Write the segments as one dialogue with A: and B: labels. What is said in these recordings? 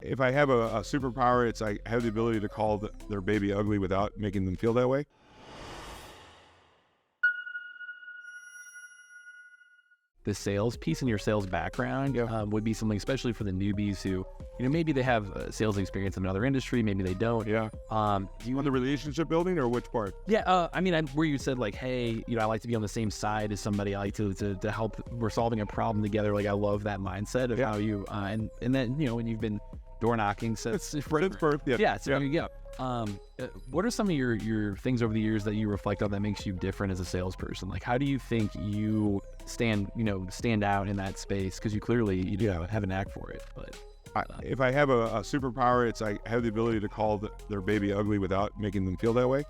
A: If I have a superpower, it's I have the ability to call their baby ugly without making them feel that way.
B: The sales piece in your sales background would be something, especially for the newbies who, maybe they have sales experience in another industry, maybe they don't.
A: Yeah. Do you want the relationship building or which part?
B: Yeah. Where you said like, hey, I like to be on the same side as somebody. I like to help. We're solving a problem together. Like I love that mindset of how you and then when you've been door knocking since
A: birth.
B: Yeah. So there you go. What are some of your things over the years that you reflect on that makes you different as a salesperson? Like, how do you think you stand out in that space? Because you clearly have a knack for it. But
A: if I have a superpower, it's I have the ability to call their baby ugly without making them feel that way.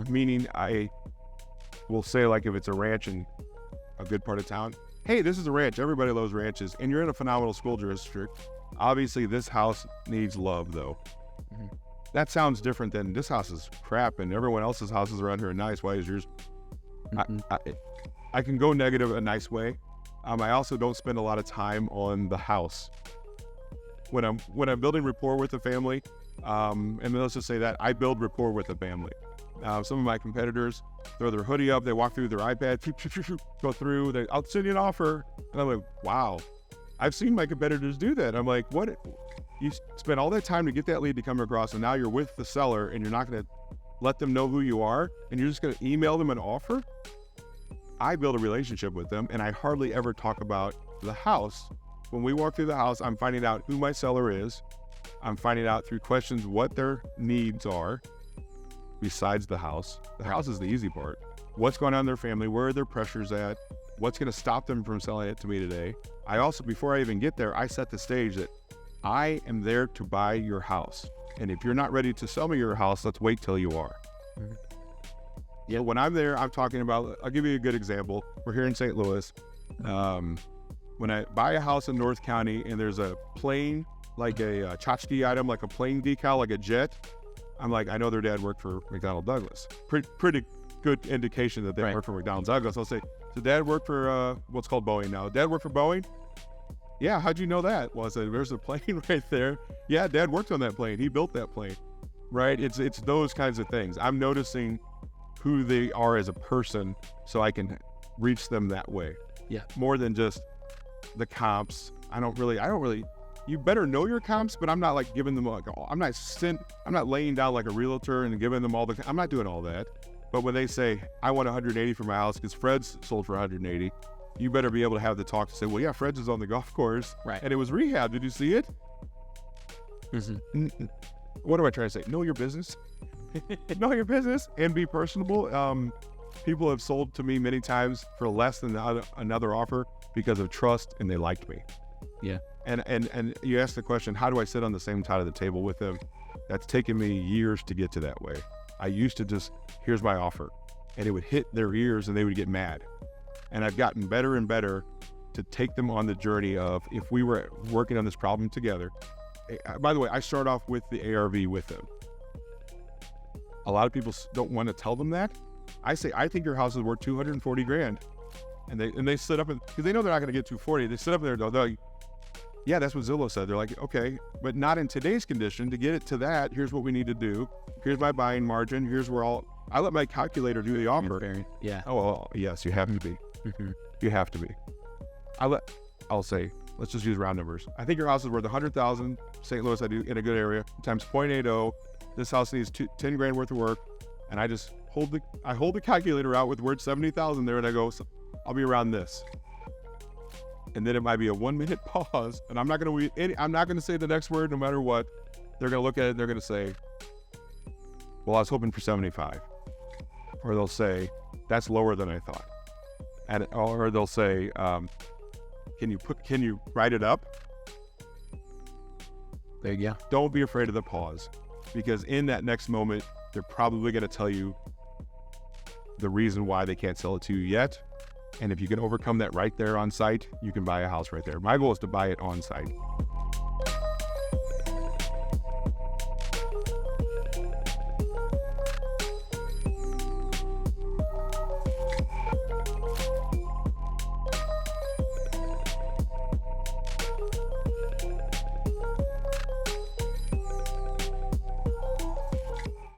A: Meaning, I will say, like, if it's a ranch in a good part of town, hey, this is a ranch. Everybody loves ranches, and you're in a phenomenal school district. Obviously, this house needs love, though. That sounds different than this house is crap and everyone else's houses around here are nice. Why is yours? I can go negative a nice way. I also don't spend a lot of time on the house. When I'm building rapport with the family, and let's just say that I build rapport with the family. Some of my competitors throw their hoodie up, they walk through their iPad, go through, I'll send you an offer. And I'm like, wow. I've seen my competitors do that. I'm like, what? You spent all that time to get that lead to come across, and now you're with the seller, and you're not going to let them know who you are, and you're just going to email them an offer? I build a relationship with them, and I hardly ever talk about the house. When we walk through the house, I'm finding out who my seller is. I'm finding out through questions what their needs are besides the house. The house is the easy part. What's going on in their family? Where are their pressures at? What's going to stop them from selling it to me today? I also, before I even get there, I set the stage that I am there to buy your house. And if you're not ready to sell me your house, let's wait till you are. Yeah. When I'm there, I'm talking about, I'll give you a good example. We're here in St. Louis. When I buy a house in North County and there's a plane, like a tchotchke item, like a plane decal, like a jet, I'm like, I know their dad worked for McDonnell Douglas. Pretty good indication that they work for McDonnell Douglas. I'll say, so dad worked for what's called Boeing now. Dad worked for Boeing? Yeah, how'd you know that? Well, I said, there's a plane right there. Yeah, dad worked on that plane. He built that plane, right? It's those kinds of things. I'm noticing who they are as a person so I can reach them that way.
B: Yeah.
A: More than just the comps. I don't really, you better know your comps, but I'm not like giving them like, I'm not laying down like a realtor and giving them I'm not doing all that. But when they say, I want 180 for my house because Fred's sold for 180, you better be able to have the talk to say, well, yeah, Fred's is on the golf course.
B: Right.
A: And it was rehab. Did you see it? What am I trying to say? Know your business. Know your business and be personable. People have sold to me many times for less than another offer because of trust, and they liked me.
B: Yeah.
A: And you ask the question, how do I sit on the same side of the table with them? That's taken me years to get to that way. I used to just, here's my offer, and it would hit their ears and they would get mad. And I've gotten better and better to take them on the journey of, if we were working on this problem together. By the way, I start off with the ARV with them. A lot of people don't want to tell them that. I say, I think your house is worth 240 grand. And they sit up, because they know they're not going to get 240. They sit up there, they're like, yeah, that's what Zillow said. They're like, okay, but not in today's condition. To get it to that, here's what we need to do. Here's my buying margin. Here's where I let my calculator do the offer.
B: Yeah.
A: Oh, well, yes, you have to be. You have to be. I'll say, let's just use round numbers. I think your house is worth 100,000. St. Louis, I do, in a good area, times 0.80. This house needs 10 grand worth of work. And I just hold the calculator out with the word 70,000 there, and I go, I'll be around this. And then it might be a 1 minute pause, and I'm not going to say the next word no matter what. They're going to look at it and they're going to say, well, I was hoping for 75. Or they'll say, that's lower than I thought. Or they'll say, can you write it up?
B: There you go.
A: Don't be afraid of the pause, because in that next moment, they're probably going to tell you the reason why they can't sell it to you yet. And if you can overcome that right there on site, you can buy a house right there. My goal is to buy it on site.